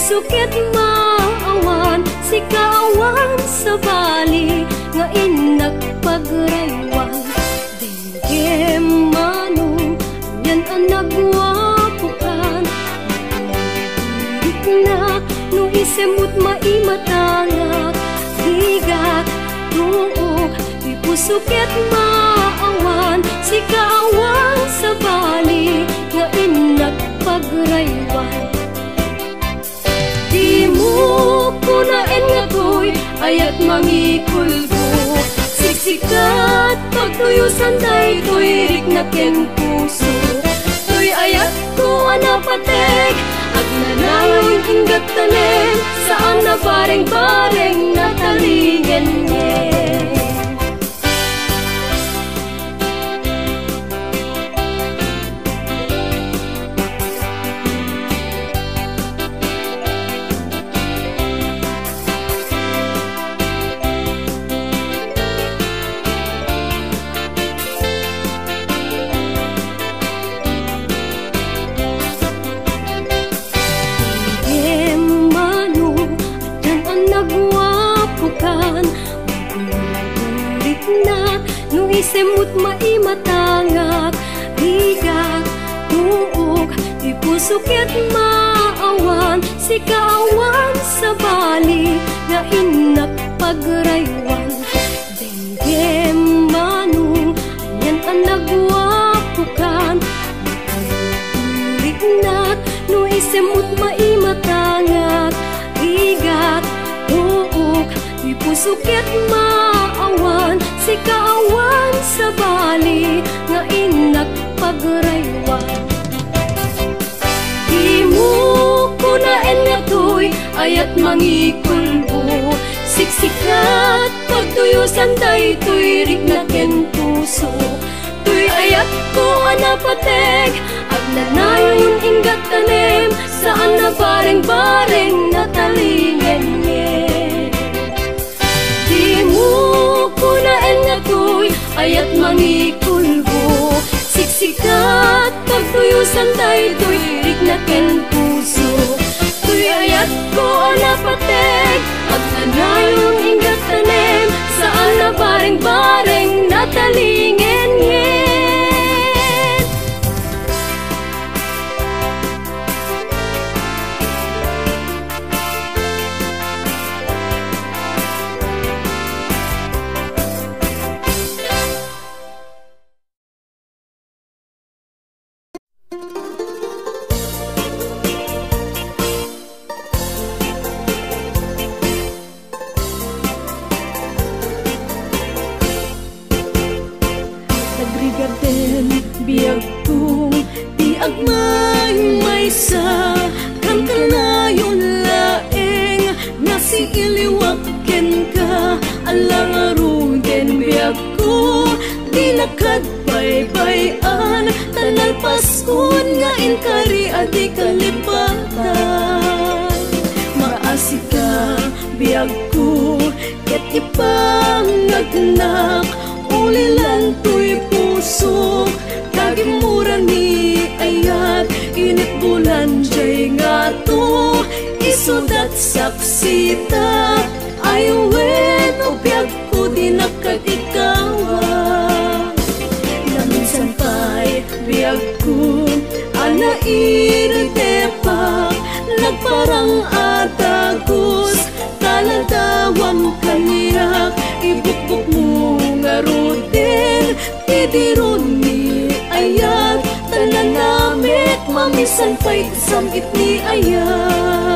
Ipusukit maawan, si kaawan sa bali, nga inak pagraywan. Dingge manong, yan ang nagwapukan, na no isemut maimatangak, higat tuog. Ipusukit maawan, si kaawan sa bali, nga inak pagraywan. Di mo kunain nga to'y ayat mangikulbo, siksikat pagtuyusan day to'y riknaken puso. To'y ayat ko anapatek at nanayon hinggat tanem, saan na bareng-bareng natalingen niya. No isemut maimatangak, higat tuog. Ipusukit maawan, si kaawan sa bali, nga inak pagraywan. Dengge manong, yan ang nagwapukan, riknat. No isemut maimatangak, higat tuog. Ipusukit maawan, si kaawan sa bali, nga inak pagraywan. Di mo kunain nga to'y ayat mangikulbo, siksikat pagtuyusan day to'y riknaken puso. To'y ayat ko anapatek at nanayon hinggat tanem, saan na bareng-bareng natalingen niya. Di mo kunain nga to'y ayat mangikulbo, siksikat pagtuyusan day to'y riknaken puso. To'y ayat ko anapatek at nanayon hinggat tanem, saan na bareng-bareng natalingen niya. Biyag kong di agmay may sa kan kanayon laeng, nga si iliwaken ka alang aruden. Biyag ko di nakadbaybayan, tanal paskon nga inkari adi kalipatan. Maasi ka biyag ko ket ipangagnak, ulilan to'y puso kagimuran ni ayat. Init bulan jay nga to isudat saksita, aywen o biyag ko di nakagikawa. Naminsan pa'y biyag ko anairitepak, nagparang atagos taladawam kaniyak. Ibukbuk mo nga ruden tidiron ni ayat, tanan namit mamisan pa'y samit ni ayat.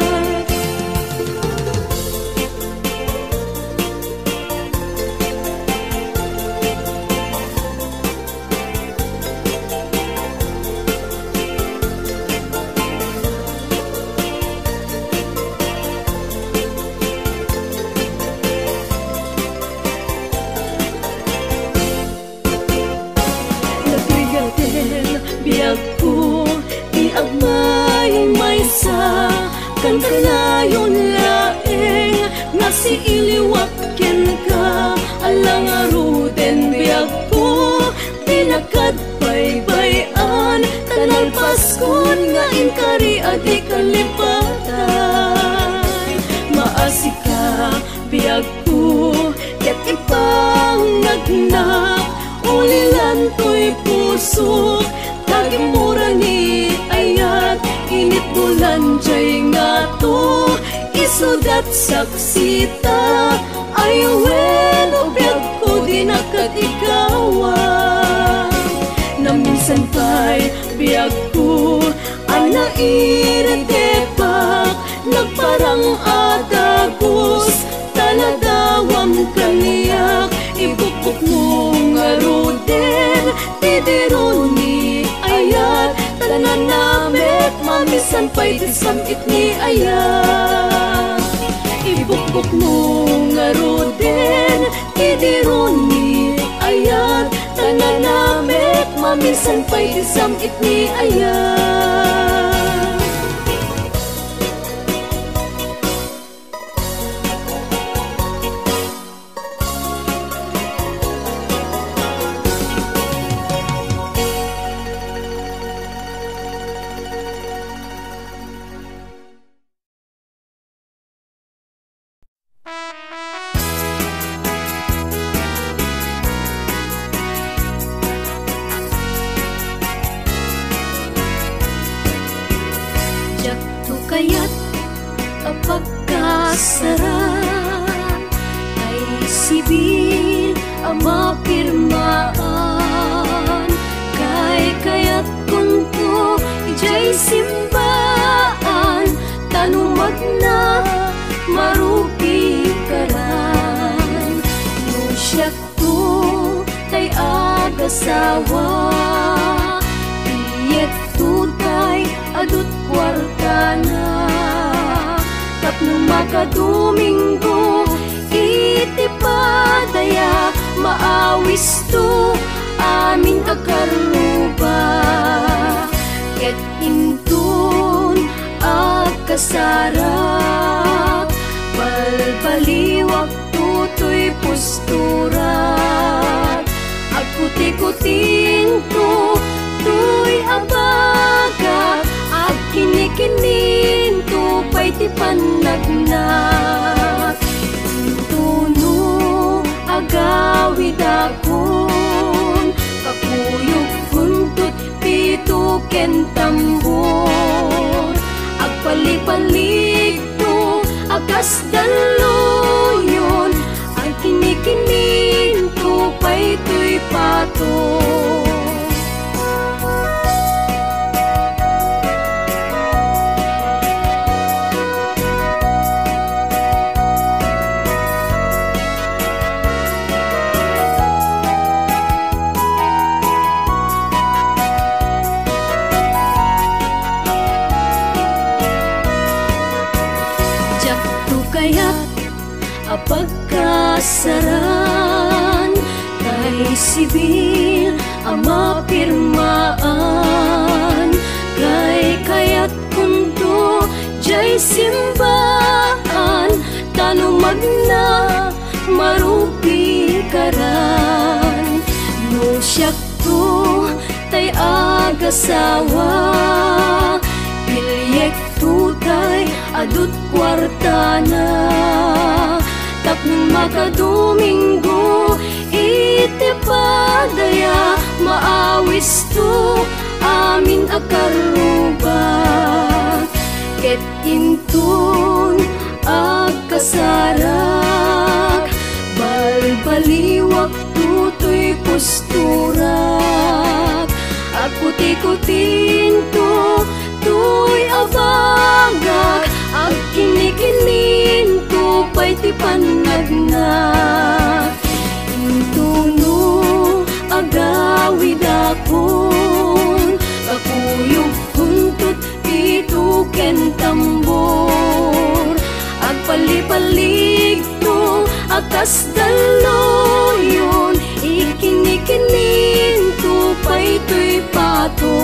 Biyag ko di agmay may sa kan kanayon laeng, nga si iliwaken ka alang aruden. Biyag ko di nakadbaybayan, tanal paskon nga inkari adi kalipatan. pangagnak, ulilan to'y pusok, tagimura ni ayat, init bulan jay nga to, isudat saksita, ayawen o biyag ko di nakatikawan. Na minsan pa'y biyag ko, ana iratepak, nagparang atagos, taladawam kaniyak, ibukbuk mo nga ruden, tidiron ni ayat, tanan namet, mamisan pa'y tisamit ni ayat. Ibukbuk mo nga ruden, tidiron ni ayat, tanan namet, mamisan pa'y tisamit ni ayat. Kaya't apagkasara ay sibil ang mapirmaan, kaya't kunto ijay simbaan, tanumag na marupi karan, no siyak to tay agasawa, iyet tutay adut kwartana, tapno makadomingo itipadaya, maawis to amin akaruba, ket intun akasarak, balbaliwak tutoy posturat, agkuti-kutin to tuy abaga, kinikin to pa'y ti panagnak, tuno agawid akon, kakuyog kuntut pito ken tambor, agpalipalig to akas daluyon, ang kinikinin to pa'y tuy pato. Apagkasaran kay sibil ang mapirmaan, kaya't kunto jay simbaan, tanumag na marupi karan, no siyak to tay agasawa, pilyek tutay adut kwartana, tapnon makadomingo itipadaya, maawis to amin akaruba, ket intun agkasarak, balbaliwak tutoy posturak, agkuti-kutin to tuy abagak, agkinikinin to pa'y ti panagnak, intuno agawid akon, kakuyog kuntut pito ken tambor, agpalipalig to akas daluyon, ikinikinin to pa'y tuy pato,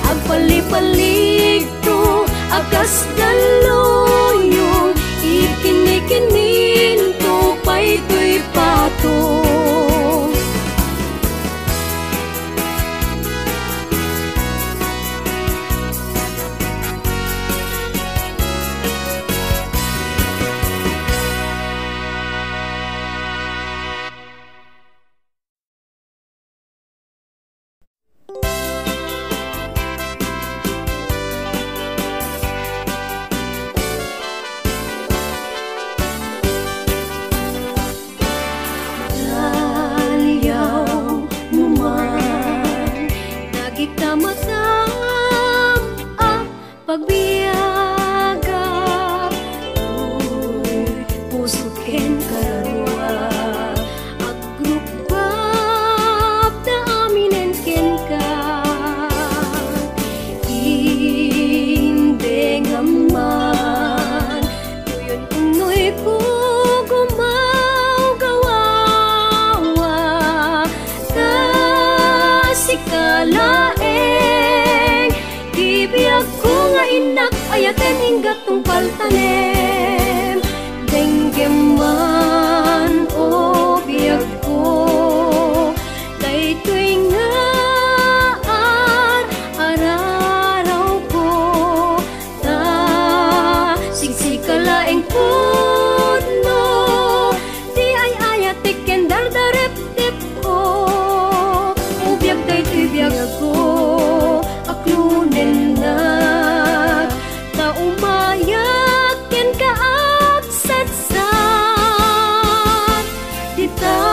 agpalipalig to akas daluyon, ikinikinin to pa'y tuy pato. ayaten hinggat tungpal tanem. Denggeman o biyag ko, daytoy nga araraw ko, ta sigsikalaeng pudno, di ay ayatik ken dardarep-dep ko, ubiyag daytoy biyag ko, aklunen na, ta umayak ken kaagsatsat, di ta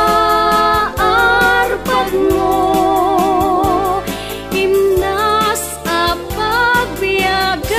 arpag mo, himnas a pagbiyagat.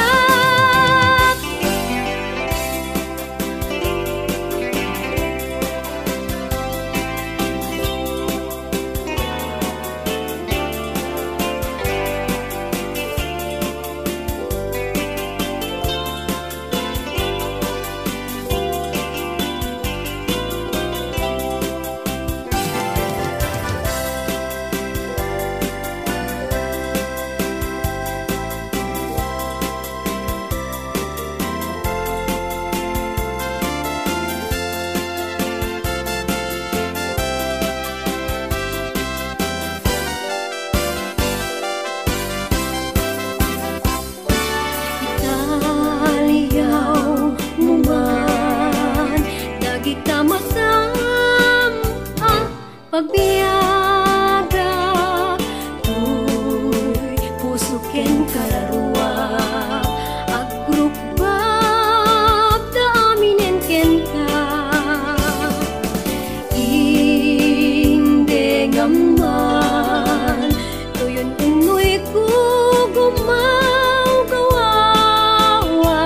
Italiyaw mo man, dagita matam ang pagbiyaga, tuy puso ken kararua, agrupbab da aminen ken ka, inde ngaman, tuyon unoy ko gumaw gawawa,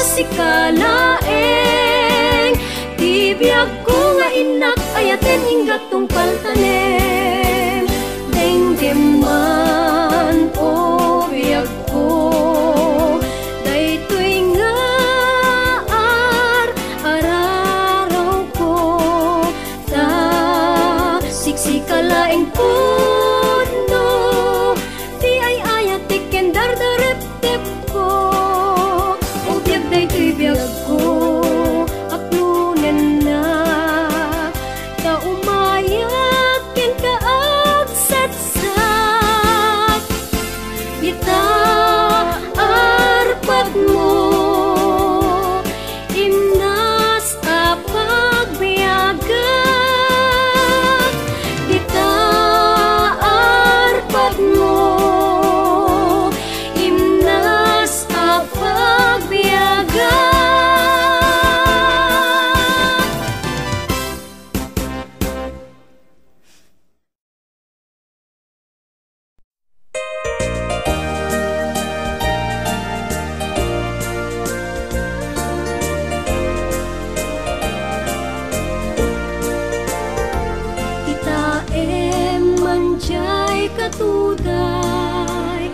sikalaeng di biyag ko nga inak ayaten hinggat tungpal tanem. Denggeman o biyag ko, daytoy nga araraw ko, ta siksikalaeng pudno, di ay ayatik ken dardarep-dep ko, ubiyag daytoy biyag ko, aklunen na, ta umayak ken kaagsatsat, di ta arpag mo, himnas a pagbiyagat, di ta arpag mo, himnas a pagbiyagat. Kita manjay katuday,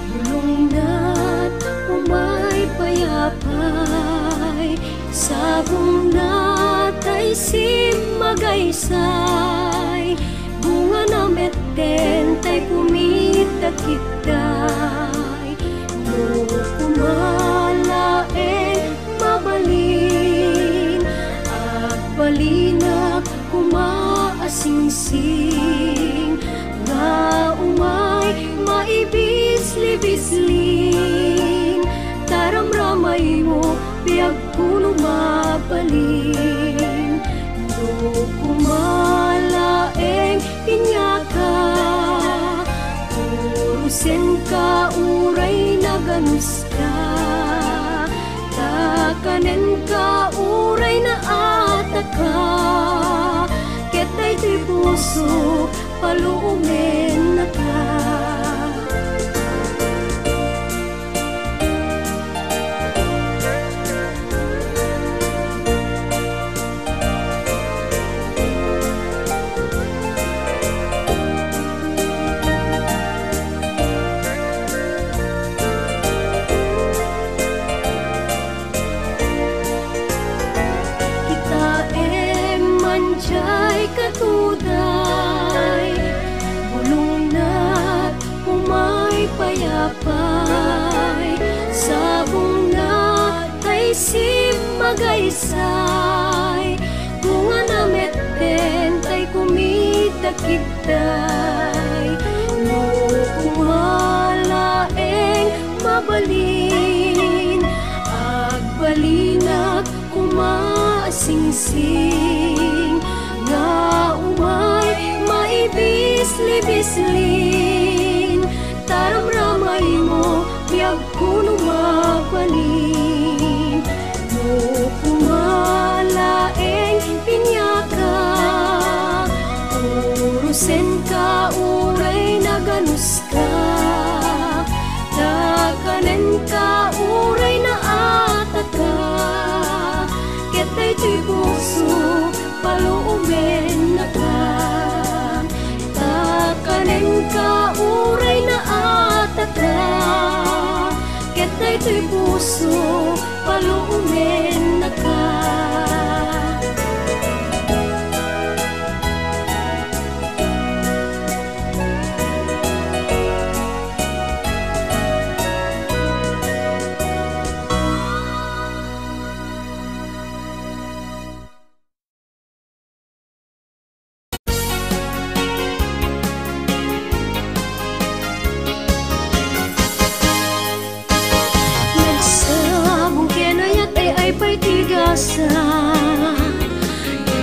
bulong na't umay payapay, sabong natay simagaysay, bunga na metten tay pumita kitay, no kumalaeng mabalin, at balinak kumaasingsing, nga umay maibisli-bisling, taramramay mo biyag kuno mabalin, no kumalaeng pinyaka, urusin ka uray na ganus ka, takanen ka uray na ataka, ket daytoy puso paluumen na ka. Manjay katuday, bulong na magaysay bunga na meten tay kumita kitay no kumalaeng mabalin agbalinak kumasingsing nga umay maibis-libislin taramramay mo biyag kuno mabalin no kumalaeng pinyaka urusen ka uray naganus ka takanen ka uray naata ka ketay to'y puso paluumen na ka takanen ka uray naata ka ketay to'y puso paluumen na ka.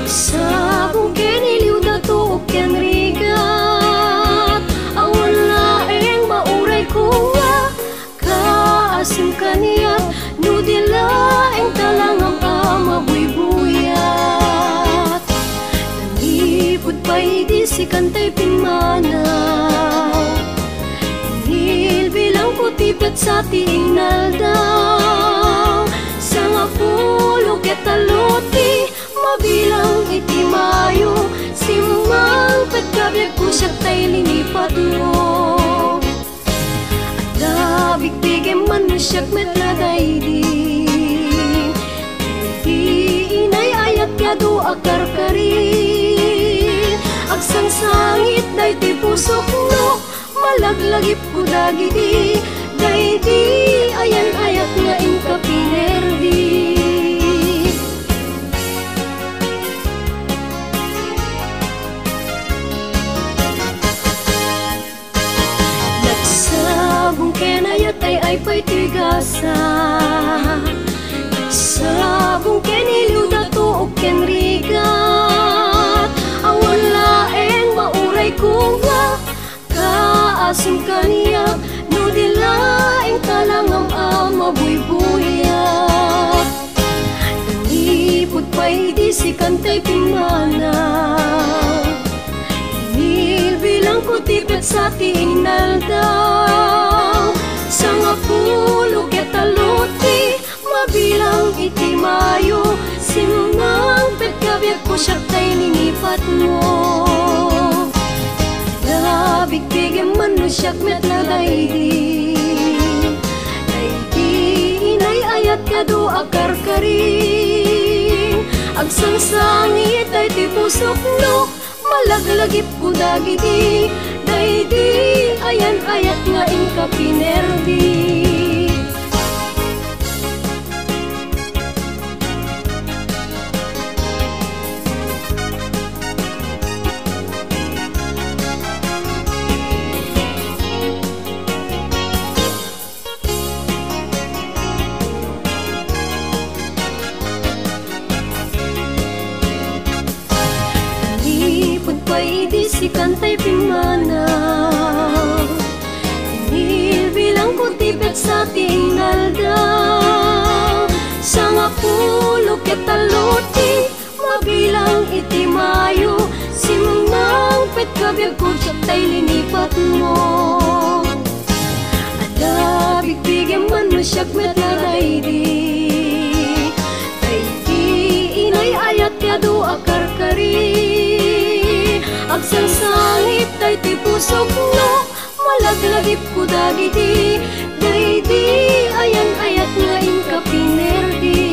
Sabong keniliw dato ken rigat awan laeng mauray ko nga kaasim kaniyat no dilaeng talangam mabuybuyat nangipod pa'y di si kantay pinmanaw nilbilang kutipet sa tingal daw sa nga pulo ketaluti mabilang iti mayo simang pagkabiag ko siya tay linipat mo at labig-bigem man mo siya metladay di inay ayat kado akarkarin agsang sangit day ti pusok no malaglagip ko dagiti day di ayan ayat nga inka pinerdi kenayat ay pa'y tigasa sabong keniliw dato o ken rigat awan laeng mauray ko nga kaasim kaniyak no dilaeng talangam mabuybuyat nangipod pa'y di si kantay pinmanaw nilbilang kutipet sa tinal daw sa nga pulo ketaluti mabilang iti mayo simang pagkabiag ko siya tay linipat mo labig-bigem man no siya metladay di inay ayat kado akarkarin agsang sangit ay ti pusok no malaglagip ko dagiti day di ayan ayat nga inka pinerdi si kantay pinmanaw nilbilang kutipet sa tingal daw sa nga pulo ketaluti mabilang iti mayo simang petkabiag ko siya tay linipat mo alabig-bigem man mo siya metladay tay di inay ayat kado akarkarin agsang sangit tay ti pusok no malaglagip ko dagiti day di ayan ayat nga inka pinerdi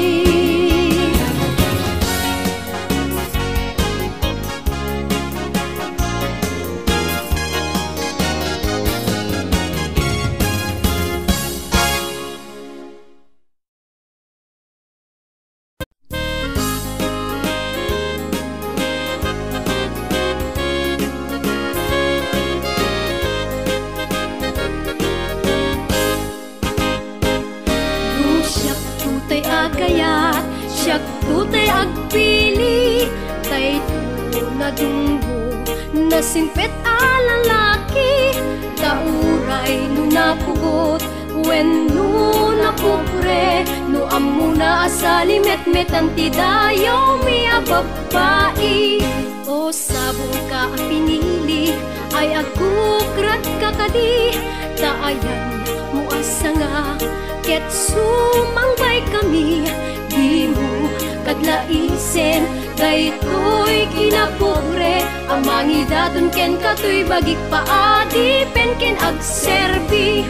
Nasingpit a lalaki, kauray no napugot, wenno napupre, no amuna asalimet-met ang tidayo mi ababai. O sabong ka ang pinili, ay agukrat kakadi, taayan mo asa nga, ket sumangbay kami, di mo kadlaisen, daytoy kinapure, amangi daton ken katoy bagik paadi, pen ken agserbi.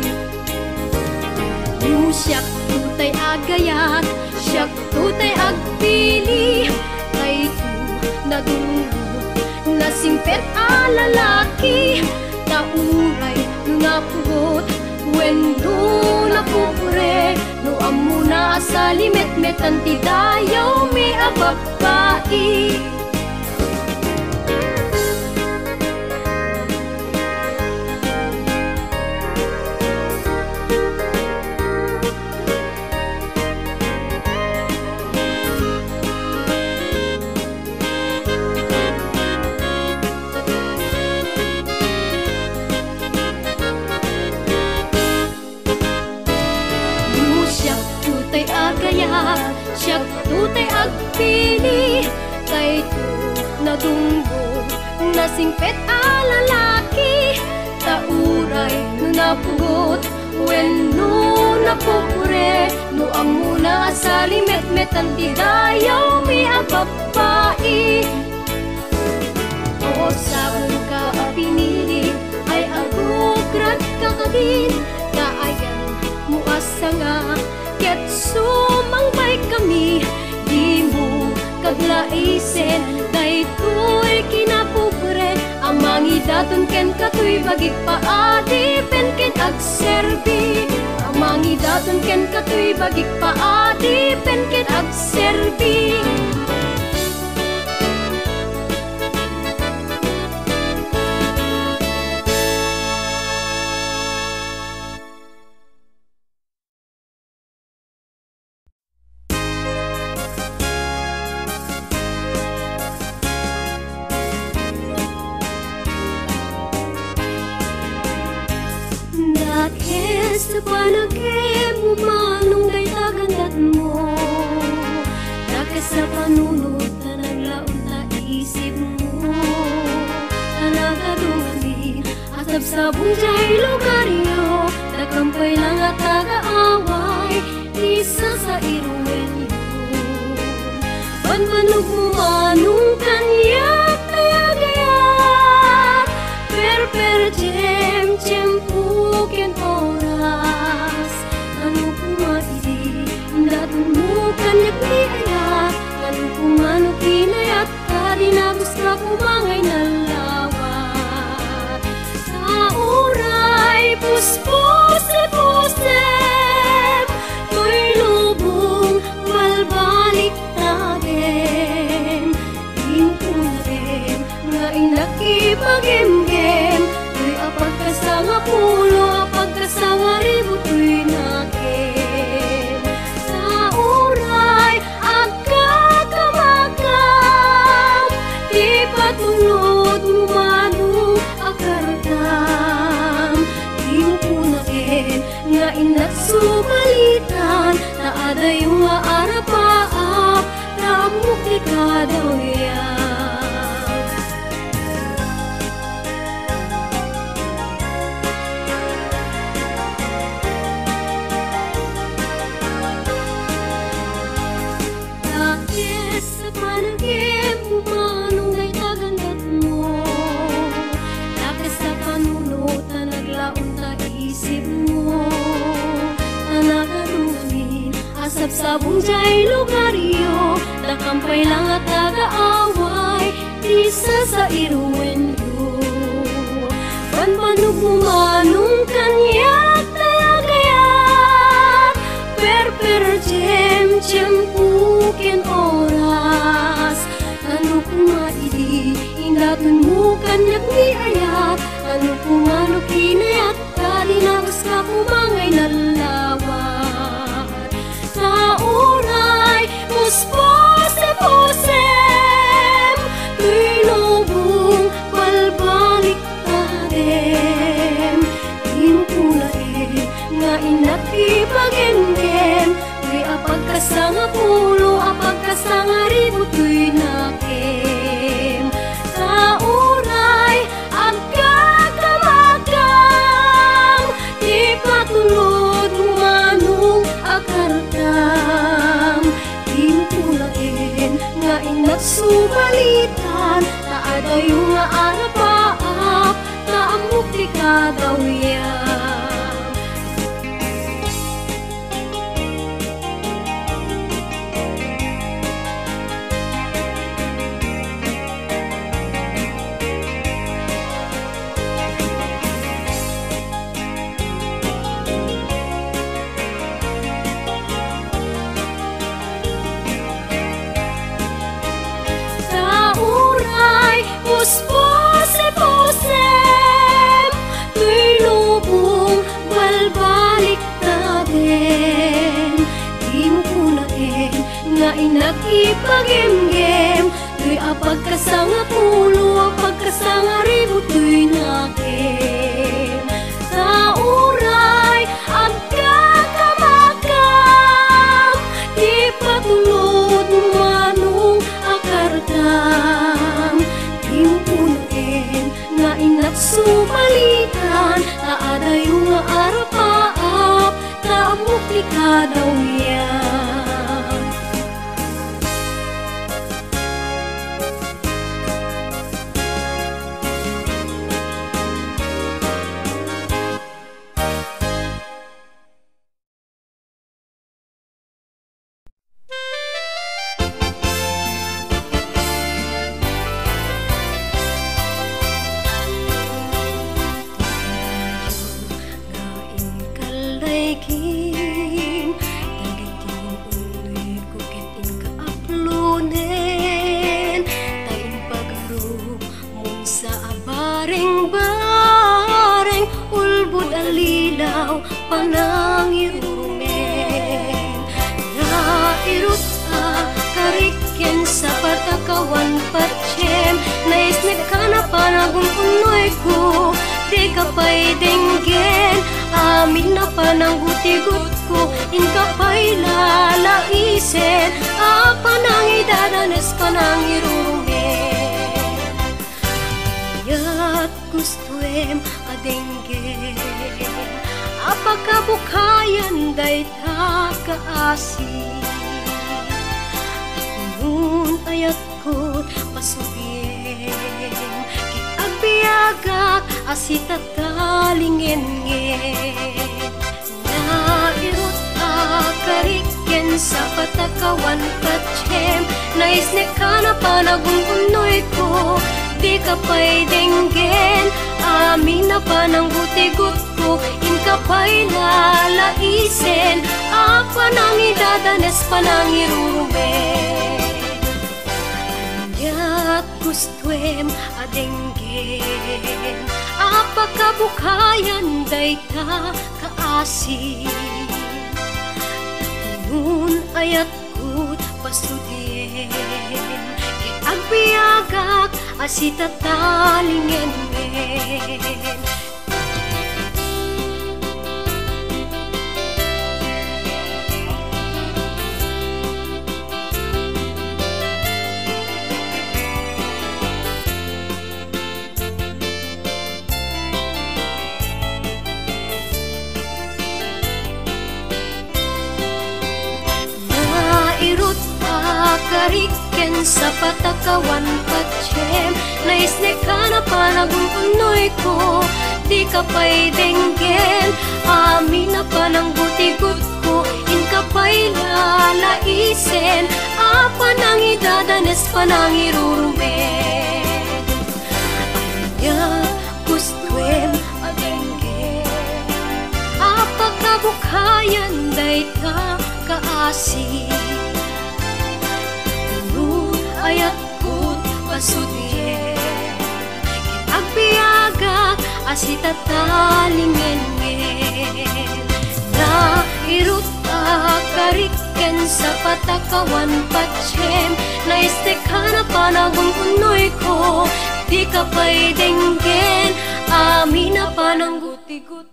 Siyak tutay agayat, siyak tutay agpili, dayto nadunggo, nasingpet a lalaki, tauray no napugot, wenno napupure, no amuna asalimet-met ang tidayaw mi ababai. Siyak tutay agpili, dayto nadunggo, nasingpet a lalaki, tauray no napugot, wenno napupure, no amuna asalimet-met ang tidayaw mi ababai. O sabong ka pinili, ay agukrat kakagin, kaayan mo asa nga, ket sumangbay kami, di mo kaglaisen, daytoy kinapupre, amangi daton ken katoy bagik paadi, pen ken agserbi. Amangi daton ken katoy bagik paadi, pen ken agserbi. Sa panagim mo manong day tagandat mo, daka sa panunod na naglaon ta isip mo, tanagadumin asap sa bunjay lugaryo, nakampay lang at tagaaway, isa sa iruwen yun. Panmanog mo manong kanyak kaya-gayat, per jem puken oras, ano kumaidi, daton mo kanyak ni ayat, ano kumano kinayat, tadi nagos ka kumangay na lawat. Sa uray, puspos-pusem, ko'y lubong, walbalik tagem, tintunem, nga inakipagem-gem, pagkasanga pulo, pagkasanga ribo to'y nakin. Sa uray, agkakamakam, di patulod mo manu akartam. Di mo punakin, nga inagsubalitan, naada yung maarapaap, ramok di kadaw yan. Sa bunjay lugaryo, nakampay lang at tagaaway, isa sa iruwen yun. Panmanog mo manong kanyak tagayat, per jem puken oras, ano kumaidi, indaton mo kanyak ni ayat, ano kumano kinayat, tali nagos ka kumangay na lawat. Sa uray, puspos-pusem, ko'y lubong, walbalik pagkasangari butoy nakem. Tauray agkakamakam, di patulod manong akarkam. Timpulain nga inagsubalitan, taadayo nga arapaap, taamok di kadawyan. Puspose-posem, tuy lubong balbalik na din. Di mo pulain nga inakipagem-gem, tuy apagkasanga pulo, apagkasanga ribo tuy nakem. Tauray agkakamakam, di patulod manong akarkam. Nga inagsubalitan, taadayo nga arapaap, taamok di kadawyan. Panangirumen nairut kariken sa patakawan patsyem, naisnik ka na panagong unoy ko, di ka pa'y denggen. Amin na panangguti-gut ko, in ka pa'y lalaisen, panangidadanes panangirumen. Yat gustuem adenggen, apakabukayan day ta kaasi. Nun ayat ko't pasubiem, kit agbiagak asita talingen-ngen. Nairut kariken sa patakawan patsyem, naisnek ka na panagong unoy ko, di ka pa'y denggen. Amin na panangguti-gut ko, in ka pa'y lalaisen, panangidadanes panangirumen. Anyat gustuem adenggen, apakabukayan day ta kaasi. Nun ayat ko't pasudiem, kit agbiagak asita talingen-ngen. Kariken sa patakawan patsyem, naisnek ka na panagong unoy ko, di ka pa'y denggen. Amin na panangguti-gut ko, in ka pa'y lalaisen, panangidadanes panangirurumen. Anya gustuem adenggen, apakabukayan day ta kaasi. Ayat ko't pasudiem, kit agbiagak asita talingen-ngen. Nairut kariken sa patakawan patsyem, naistek ka na panagong unoy ko, di ka pa'y denggen. Amin na panangguti-gut.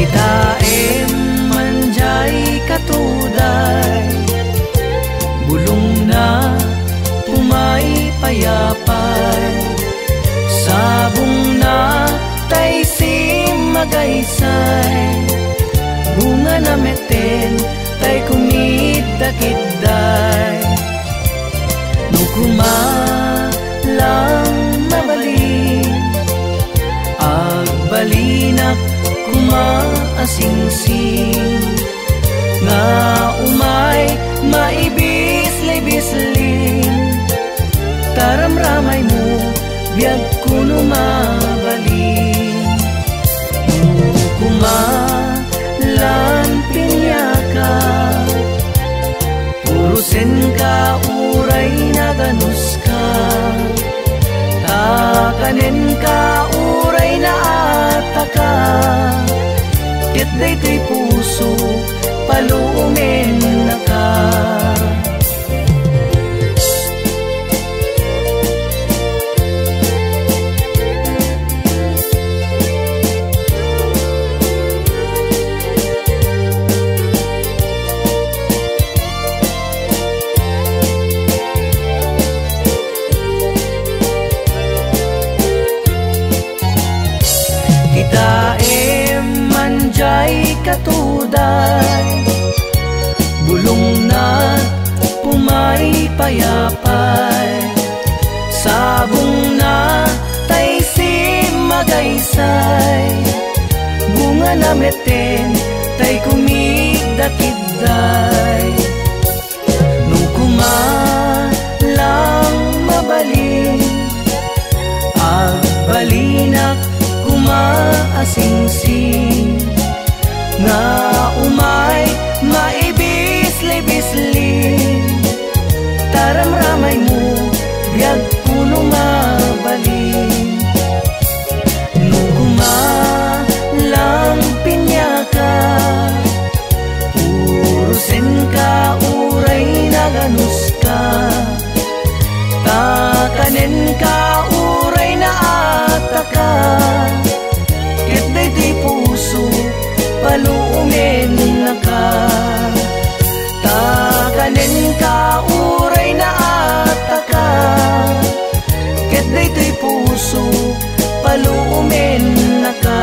Kitaem manjay katuday, bulong na pumay payapay, sabong na tay simagaysay, bunga na meten tay kumidakidday. Nukuma lang mabalin, agbalinak kumaasingsing, nga umay maibis-libisling, taramramay mo biyag kuno mabalin. Kumalan pinyaka, purusin ka uray na ganus ka, takanin ka uray na ataka, ket daytoy puso palumen na ka. Kitaem manjay katuday, bulong na pumay payapay, sabong na tay simagaysay, bunga na meten tay kumigdakidday. Nung kumalang mabalin, agbalinak kumaasingsing, nga umay maibis-libisling, taramramay mo biyag kuno mabalin. Nung kumalang pinyaka, purusin ka uray na ganus ka, takanin ka uray na ataka, ket daytoy puso palumen na ka, takanin ka uray na ataka, ket daytoy puso palumen na ka.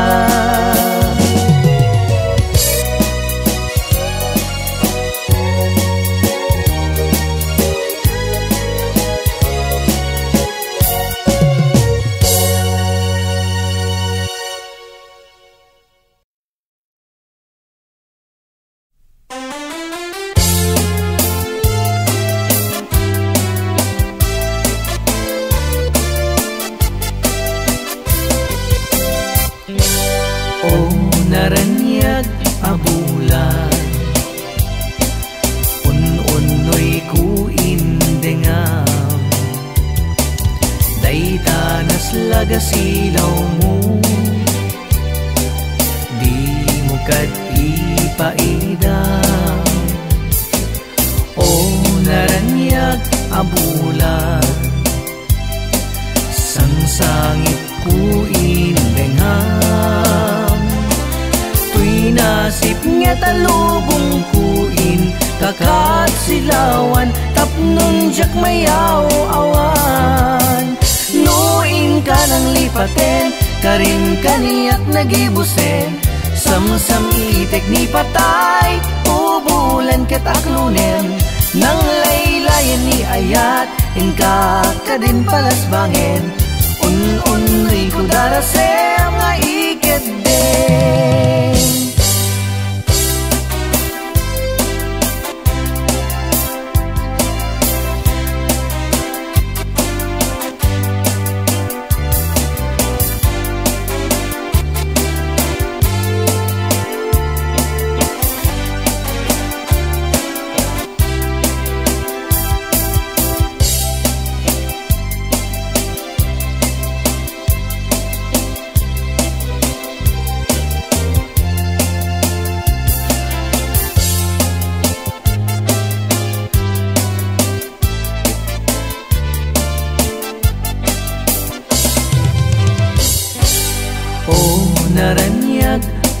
Naranyag abulan, un-unoy kuindengam, daytanas lagasilaw mo, di mo kat ipaidam. O naranyag abulan, sangsangit kuindengam, nasip nga talubong kuin, kakat silawan, tapnon jak mayaw awan. Nuin ka ng lipaten, karin kaniyak nagibusen, samsam itek ni patay, ubulan ket aklunen, nang laylayan ni ayat, inka ka din palas bangen, un-unri ko darasem nga iket din.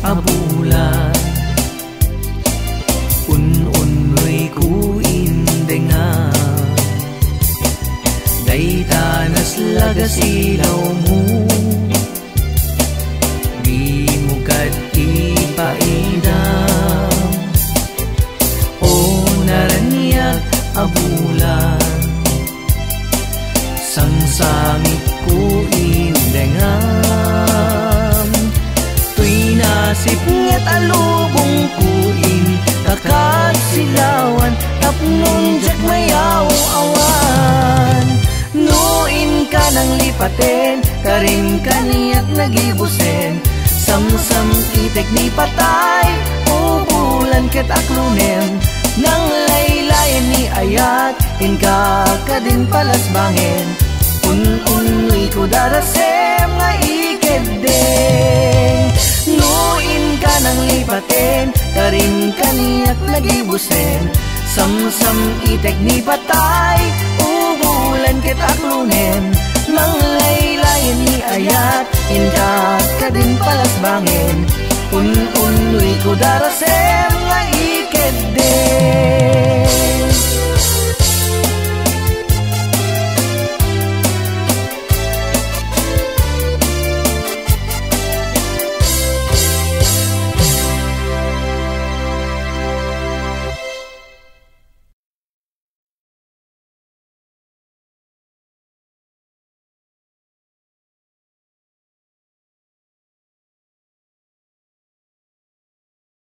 abulan un-unnoy ku indenga daytanas lagasilaw mo di mo kat ipaidam o naraniyak abulan sangsangit ko indengam tuy nasip nga't alubong kuin kakat silawan tapnong jak mayaw awan nuin ka ng lipaten karin kaniyak nagibusen samsam itek ni patay o bulan ket aklunen nang laylayan ni ayat inka ka din palas bangin un-unoy ko darasem nga ikedeng nuin ka ng lipaten karin kaniyak nagibusen samsam itek ni patay ubulan ket aklunen nang laylayan ni ayat inka ka din palas bangin un-unoy ko darasem